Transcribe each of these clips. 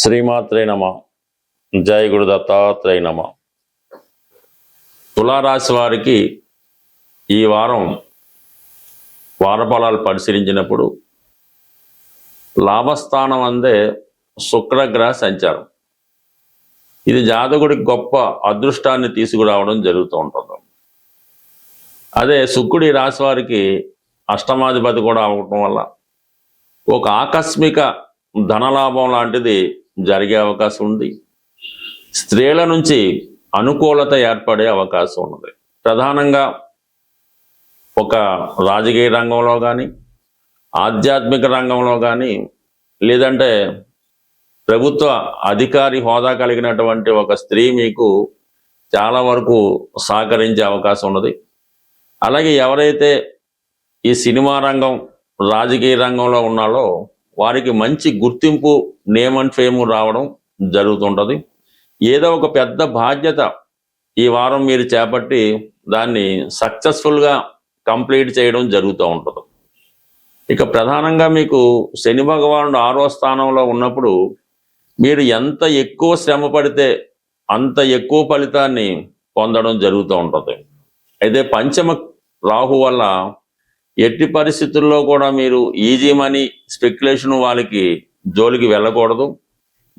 శ్రీమాత్రే నమ. జయ గురు దత్తాత్రేయ నమ. తులారాశి వారికి ఈ వారం వారఫలాలు పరిశీలించినప్పుడు లాభస్థానం అందే శుక్రగ్రహ సంచారం. ఇది జాతకుడికి గొప్ప అదృష్టాన్ని తీసుకురావడం జరుగుతూ ఉంటుంది. అదే శుక్రుడి రాశి వారికి అష్టమాధిపతి కూడా అవటం వల్ల ఒక ఆకస్మిక ధనలాభం లాంటిది జరిగే అవకాశం ఉంది. స్త్రీల నుంచి అనుకూలత ఏర్పడే అవకాశం ఉన్నది. ప్రధానంగా ఒక రాజకీయ రంగంలో కానీ, ఆధ్యాత్మిక రంగంలో కానీ, లేదంటే ప్రభుత్వ అధికారి హోదా కలిగినటువంటి ఒక స్త్రీ మీకు చాలా వరకు సహకరించే అవకాశం ఉన్నది. అలాగే ఎవరైతే ఈ సినిమా రంగం, రాజకీయ రంగంలో ఉన్నారో వారికి మంచి గుర్తింపు, నేమ్ అండ్ ఫేమ్ రావడం జరుగుతుంటుంది. ఏదో ఒక పెద్ద బాధ్యత ఈ వారం మీరు చేపట్టి దాన్ని సక్సెస్ఫుల్గా కంప్లీట్ చేయడం జరుగుతూ ఉంటుంది. ఇక ప్రధానంగా మీకు శని భగవానుడు 6వ స్థానంలో ఉన్నప్పుడు మీరు ఎంత ఎక్కువ శ్రమ పడితే అంత ఎక్కువ ఫలితాన్ని పొందడం జరుగుతూ ఉంటుంది. అయితే పంచమ రాహు వల్ల ఎట్టి పరిస్థితుల్లో కూడా మీరు ఈజీ మనీ స్పెక్యులేషన్ వాళ్ళకి జోలికి వెళ్ళకూడదు.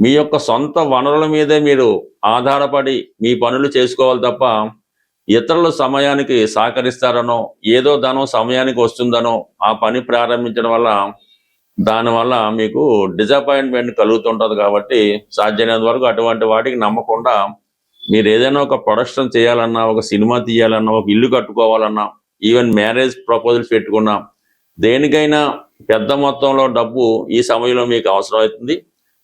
మీ యొక్క సొంత వనరుల మీదే మీరు ఆధారపడి మీ పనులు చేసుకోవాలి తప్ప ఇతరుల సమయానికి సహకరిస్తారనో, ఏదో ధనం సమయానికి వస్తుందనో ఆ పని ప్రారంభించడం వల్ల దానివల్ల మీకు డిసప్పాయింట్మెంట్ కలుగుతుంటుంది. కాబట్టి సాధ్యమైనంత వరకు అటువంటి వాటికి నమ్మకుండా మీరు ఏదైనా ఒక ప్రొడక్షన్ చేయాలన్నా, ఒక సినిమా తీయాలన్నా, ఒక ఇల్లు కట్టుకోవాలన్నా, ఈవెన్ మ్యారేజ్ ప్రపోజల్స్ పెట్టుకున్నా, దేనికైనా పెద్ద మొత్తంలో డబ్బు ఈ సమయంలో మీకు అవసరం అవుతుంది.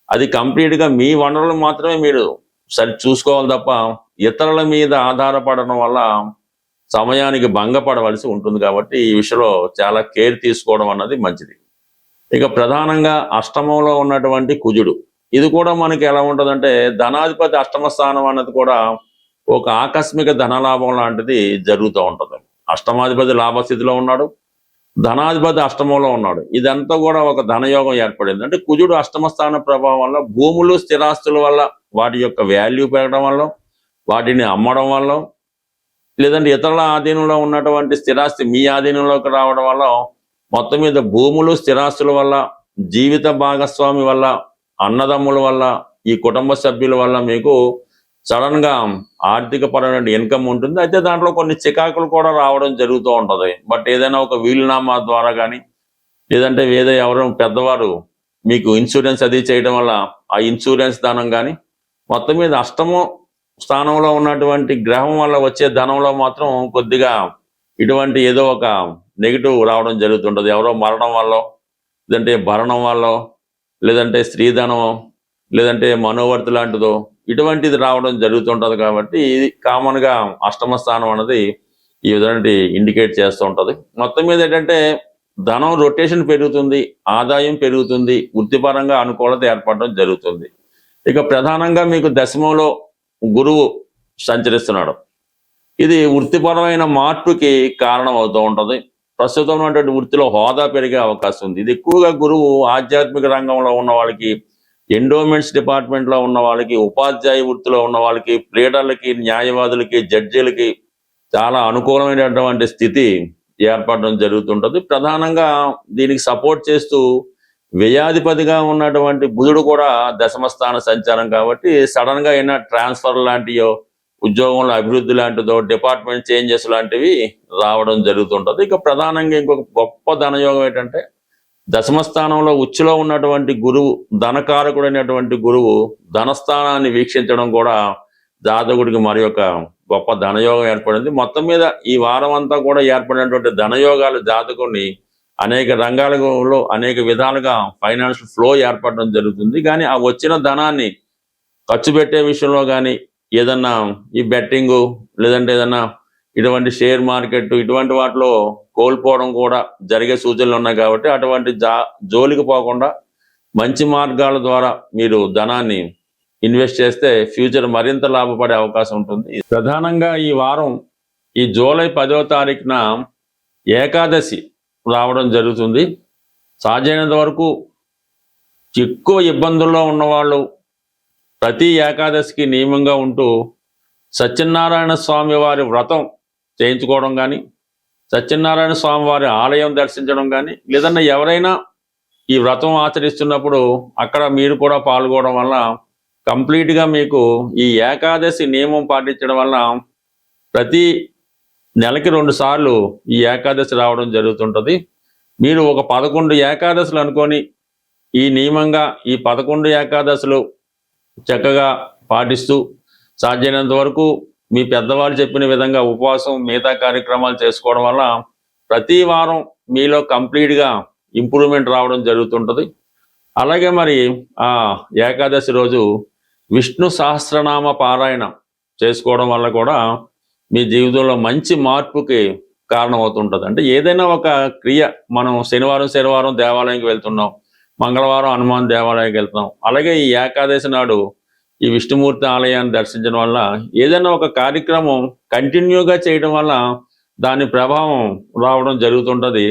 అది కంప్లీట్గా మీ వనరులు మాత్రమే మీరు సరి చూసుకోవాలి తప్ప ఇతరుల మీద ఆధారపడడం వల్ల సమయానికి భంగపడవలసి ఉంటుంది. కాబట్టి ఈ విషయంలో చాలా కేర్ తీసుకోవడం అన్నది మంచిది. ఇక ప్రధానంగా అష్టమంలో ఉన్నటువంటి కుజుడు, ఇది కూడా మనకి ఎలా ఉంటుందంటే ధనాధిపతి అష్టమ స్థానం అన్నది కూడా ఒక ఆకస్మిక ధనలాభం లాంటిది జరుగుతూ ఉంటుంది. అష్టమాధిపతి లాభస్థితిలో ఉన్నాడు, ధనాధిపతి అష్టమంలో ఉన్నాడు. ఇదంతా కూడా ఒక ధనయోగం ఏర్పడింది. అంటే కుజుడు అష్టమ స్థాన ప్రభావం వల్ల భూములు, స్థిరాస్తుల వల్ల వాటి యొక్క వాల్యూ పెరగడం వల్ల, వాటిని అమ్మడం వల్ల, లేదంటే ఇతరుల ఆధీనంలో ఉన్నటువంటి స్థిరాస్తి మీ ఆధీనంలోకి రావడం వల్ల, మొత్తం మీద భూములు, స్థిరాస్తుల వల్ల, జీవిత భాగస్వామి వల్ల, అన్నదమ్ముల వల్ల, ఈ కుటుంబ సభ్యుల వల్ల మీకు సడన్ గా ఆర్థిక పరమైన ఇన్కమ్ ఉంటుంది. అయితే దాంట్లో కొన్ని చికాకులు కూడా రావడం జరుగుతూ ఉంటుంది. బట్ ఏదైనా ఒక వీలునామా ద్వారా కానీ, లేదంటే ఏదో ఎవరో పెద్దవారు మీకు ఇన్సూరెన్స్ అది చేయడం వల్ల ఆ ఇన్సూరెన్స్ ధనం కానీ, మొత్తం మీద అష్టమ స్థానంలో ఉన్నటువంటి గ్రహం వల్ల వచ్చే ధనంలో మాత్రం కొద్దిగా ఇటువంటి ఏదో ఒక నెగిటివ్ రావడం జరుగుతుంటుంది. ఎవరో మరణం వల్ల, లేదంటే భరణం వల్ల, లేదంటే స్త్రీధనం, లేదంటే మనోవర్తి లాంటిదో ఇటువంటిది రావడం జరుగుతుంటుంది. కాబట్టి ఇది కామన్గా అష్టమ స్థానం అన్నది ఈ విధంగా ఇండికేట్ చేస్తూ ఉంటుంది. మొత్తం మీద ఏంటంటే ధనం రొటేషన్ పెరుగుతుంది, ఆదాయం పెరుగుతుంది, వృత్తిపరంగా అనుకూలత ఏర్పడడం జరుగుతుంది. ఇక ప్రధానంగా మీకు దశమంలో గురువు సంచరిస్తున్నాడు. ఇది వృత్తిపరమైన మార్పుకి కారణం అవుతూ ఉంటుంది. ప్రస్తుతం ఉన్నటువంటి వృత్తిలో హోదా పెరిగే అవకాశం ఉంది. ఇది ఎక్కువగా గురువు ఆధ్యాత్మిక రంగంలో ఉన్న వాళ్ళకి, ఎండోమెంట్స్ డిపార్ట్మెంట్లో ఉన్న వాళ్ళకి, ఉపాధ్యాయ వృత్తిలో ఉన్న వాళ్ళకి, ప్లేడర్లకి, న్యాయవాదులకి, జడ్జీలకి చాలా అనుకూలమైనటువంటి స్థితి ఏర్పడడం జరుగుతుంటుంది. ప్రధానంగా దీనికి సపోర్ట్ చేస్తూ వ్యయాధిపతిగా ఉన్నటువంటి బుధుడు కూడా దశమ స్థాన సంచారం. కాబట్టి సడన్ గా అయినా ట్రాన్స్ఫర్ లాంటియో, ఉద్యోగంలో అభివృద్ధి లాంటిదో, డిపార్ట్మెంట్ చేంజెస్ లాంటివి రావడం జరుగుతుంటుంది. ఇక ప్రధానంగా ఇంకొక గొప్ప ధనయోగం ఏంటంటే దశమ స్థానంలో ఉచ్చులో ఉన్నటువంటి గురువు, ధనకారకుడైనటువంటి గురువు ధనస్థానాన్ని వీక్షించడం కూడా జాతకుడికి మరి ఒక గొప్ప ధనయోగం ఏర్పడింది. మొత్తం మీద ఈ వారం అంతా కూడా ఏర్పడినటువంటి ధనయోగాలు జాతకుడిని అనేక రంగాలలో అనేక విధాలుగా ఫైనాన్షియల్ ఫ్లో ఏర్పడడం జరుగుతుంది. కానీ ఆ వచ్చిన ధనాన్ని ఖర్చు పెట్టే విషయంలో కానీ, ఏదన్నా ఈ బెట్టింగు, లేదంటే ఏదన్నా ఇటువంటి షేర్ మార్కెట్, ఇటువంటి వాటిలో కోల్పోవడం కూడా జరిగే సూచనలు ఉన్నాయి. కాబట్టి అటువంటి జోలికి పోకుండా మంచి మార్గాల ద్వారా మీరు ధనాన్ని ఇన్వెస్ట్ చేస్తే ఫ్యూచర్ మరింత లాభపడే అవకాశం ఉంటుంది. ప్రధానంగా ఈ వారం ఈ జూలై 10వ తారీఖున ఏకాదశి రావడం జరుగుతుంది. సాధ్యమైనంత వరకు ఎక్కువ ఇబ్బందుల్లో ఉన్నవాళ్ళు, ప్రతి ఏకాదశికి నియమంగా ఉంటూ సత్యనారాయణ స్వామి వారి వ్రతం చేయించుకోవడం కానీ, సత్యనారాయణ స్వామి వారి ఆలయం దర్శించడం కానీ, లేదన్నా ఎవరైనా ఈ వ్రతం ఆచరిస్తున్నప్పుడు అక్కడ మీరు కూడా పాల్గొనడం వల్ల కంప్లీట్గా మీకు ఈ ఏకాదశి నియమం పాటించడం వల్ల ప్రతి నెలకి 2 సార్లు ఈ ఏకాదశి రావడం జరుగుతుంటుంది. మీరు ఒక 11 ఏకాదశులు అనుకొని ఈ నియమంగా ఈ 11 ఏకాదశులు చక్కగా పాటిస్తూ సాధ్యమైనంత వరకు మీ పెద్దవాళ్ళు చెప్పిన విధంగా ఉపవాసం మిగతా కార్యక్రమాలు చేసుకోవడం వల్ల ప్రతి వారం మీలో కంప్లీట్గా ఇంప్రూవ్మెంట్ రావడం జరుగుతుంటుంది. అలాగే మరి ఆ ఏకాదశి రోజు విష్ణు సహస్రనామ పారాయణ చేసుకోవడం వల్ల కూడా మీ జీవితంలో మంచి మార్పుకి కారణమవుతుంటుంది. అంటే ఏదైనా ఒక క్రియ, మనం శనివారం దేవాలయానికి వెళ్తున్నాం, మంగళవారం హనుమాన్ దేవాలయానికి వెళ్తున్నాం, అలాగే ఈ ఏకాదశి నాడు ఈ విష్ణుమూర్తి ఆలయాన్ని దర్శించడం వల్ల ఏదైనా ఒక కార్యక్రమం కంటిన్యూగా చేయడం వల్ల దాని ప్రభావం రావడం జరుగుతుంటుంది.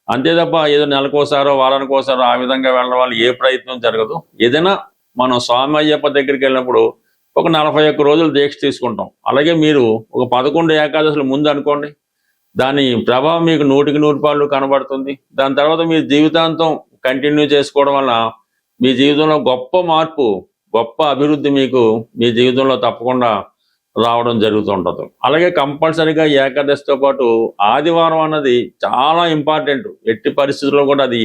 అంతే తప్ప ఏదో నెలకోసారో వారానికోసారో ఆ విధంగా వెళ్ళడం వల్ల ఏ ప్రయత్నం జరగదు. ఏదైనా మనం స్వామి అయ్యప్ప దగ్గరికి వెళ్ళినప్పుడు ఒక 41 రోజులు దీక్ష తీసుకుంటాం. అలాగే మీరు ఒక 11 ఏకాదశుల ముందు అనుకోండి, దాని ప్రభావం మీకు 100% కనబడుతుంది. దాని తర్వాత మీ జీవితాంతం కంటిన్యూ చేసుకోవడం వల్ల మీ జీవితంలో గొప్ప మార్పు, గొప్ప అభివృద్ధి మీకు మీ జీవితంలో తప్పకుండా రావడం జరుగుతుంటుంది. అలాగే కంపల్సరీగా ఏకాదశితో పాటు ఆదివారం అన్నది చాలా ఇంపార్టెంట్. ఎట్టి పరిస్థితుల్లో కూడా అది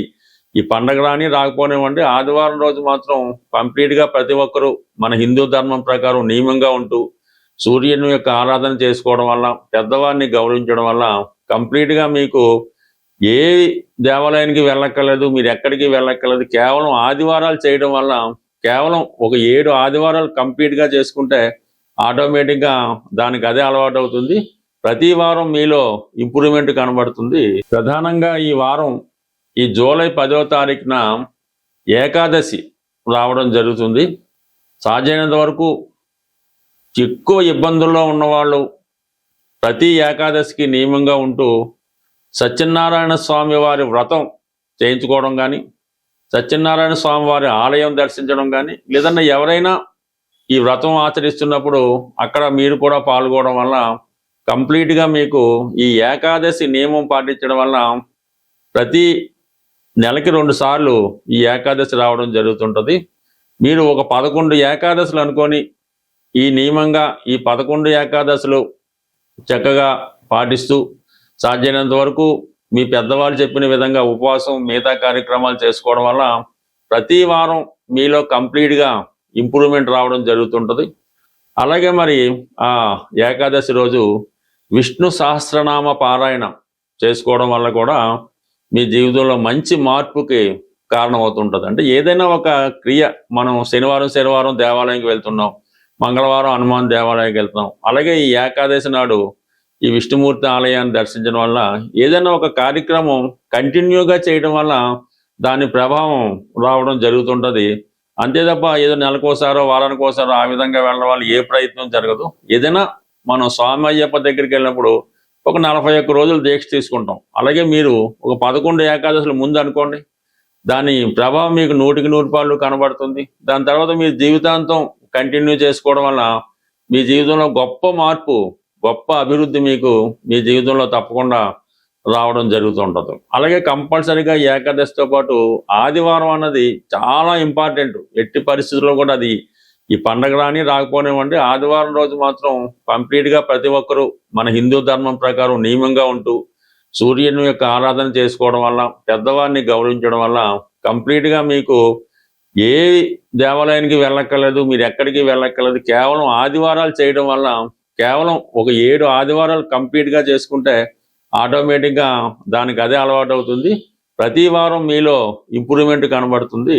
ఈ పండగ రాని రాకపోనివ్వండి, ఆదివారం రోజు మాత్రం కంప్లీట్గా ప్రతి ఒక్కరూ మన హిందూ ధర్మం ప్రకారం నియమంగా ఉంటూ సూర్యుని యొక్క ఆరాధన చేసుకోవడం వల్ల, పెద్దవారిని గౌరవించడం వల్ల కంప్లీట్గా మీకు ఏ దేవాలయానికి వెళ్ళక్కర్లేదు, మీరు ఎక్కడికి వెళ్ళక్కర్లేదు. కేవలం ఆదివారాలు చేయడం వల్ల, కేవలం ఒక 7 ఆదివారాలు కంప్లీట్గా చేసుకుంటే ఆటోమేటిక్గా దానికి అదే అలవాటు అవుతుంది. ప్రతి వారం మీలో ఇంప్రూవ్మెంట్ కనబడుతుంది. ప్రధానంగా ఈ వారం ఈ జూలై 10వ తారీఖున ఏకాదశి రావడం జరుగుతుంది. సాధ్యమైనంత వరకు ఎక్కువ ఇబ్బందుల్లో ఉన్నవాళ్ళు ప్రతి ఏకాదశికి నియమంగా ఉంటూ సత్యనారాయణ స్వామి వారి వ్రతం చేయించుకోవడం కానీ, సత్యనారాయణ స్వామి వారి ఆలయం దర్శించడం కానీ, లేదన్నా ఎవరైనా ఈ వ్రతం ఆచరిస్తున్నప్పుడు అక్కడ మీరు కూడా పాల్గొనడం వల్ల కంప్లీట్గా మీకు ఈ ఏకాదశి నియమం పాటించడం వల్ల ప్రతి నెలకి 2 సార్లు ఈ ఏకాదశి రావడం జరుగుతుంటుంది. మీరు ఒక 11 ఏకాదశులు అనుకొని ఈ నియమంగా ఈ 11 ఏకాదశులు చక్కగా పాటిస్తూ సాధ్యమైనంత వరకు మీ పెద్దవాళ్ళు చెప్పిన విధంగా ఉపవాసం మిగతా కార్యక్రమాలు చేసుకోవడం వల్ల ప్రతి వారం మీలో కంప్లీట్గా ఇంప్రూవ్మెంట్ రావడం జరుగుతుంటుంది. అలాగే మరి ఆ ఏకాదశి రోజు విష్ణు సహస్రనామ పారాయణ చేసుకోవడం వల్ల కూడా మీ జీవితంలో మంచి మార్పుకి కారణమవుతుంటుంది. అంటే ఏదైనా ఒక క్రియ, మనం శనివారం దేవాలయానికి వెళ్తున్నాం, మంగళవారం హనుమాన్ దేవాలయానికి వెళ్తున్నాం, అలాగే ఈ ఏకాదశి నాడు ఈ విష్ణుమూర్తి ఆలయాన్ని దర్శించడం వల్ల ఏదైనా ఒక కార్యక్రమం కంటిన్యూగా చేయడం వల్ల దాని ప్రభావం రావడం జరుగుతుంటుంది. అంతే తప్ప ఏదో నెలకోసారో వారానికోసారో ఆ విధంగా వెళ్ళడం వల్ల ఏ ప్రయత్నం జరగదు. ఏదైనా మనం స్వామి అయ్యప్ప దగ్గరికి వెళ్ళినప్పుడు ఒక 41 రోజులు దీక్ష తీసుకుంటాం. అలాగే మీరు ఒక 11 ఏకాదశుల ముందు అనుకోండి, దాని ప్రభావం మీకు 100% కనబడుతుంది. దాని తర్వాత మీ జీవితాంతం కంటిన్యూ చేసుకోవడం వల్ల మీ జీవితంలో గొప్ప మార్పు, గొప్ప అభివృద్ధి మీకు మీ జీవితంలో తప్పకుండా రావడం జరుగుతుంటుంది. అలాగే కంపల్సరీగా ఏకాదశితో పాటు ఆదివారం అన్నది చాలా ఇంపార్టెంట్. ఎట్టి పరిస్థితుల్లో కూడా అది ఈ పండగ రాని రాకపోనివ్వండి, ఆదివారం రోజు మాత్రం కంప్లీట్గా ప్రతి ఒక్కరూ మన హిందూ ధర్మం ప్రకారం నియమంగా ఉంటూ సూర్యుని యొక్క ఆరాధన చేసుకోవడం వల్ల, పెద్దవారిని గౌరవించడం వల్ల కంప్లీట్గా మీకు ఏ దేవాలయానికి వెళ్ళక్కర్లేదు, మీరు ఎక్కడికి వెళ్ళక్కర్లేదు. కేవలం ఆదివారాలు చేయడం వల్ల, కేవలం ఒక 7 ఆదివారాలు కంప్లీట్గా చేసుకుంటే ఆటోమేటిక్గా దానికి అదే అలవాటు అవుతుంది. ప్రతి వారం మీలో ఇంప్రూవ్మెంట్ కనబడుతుంది.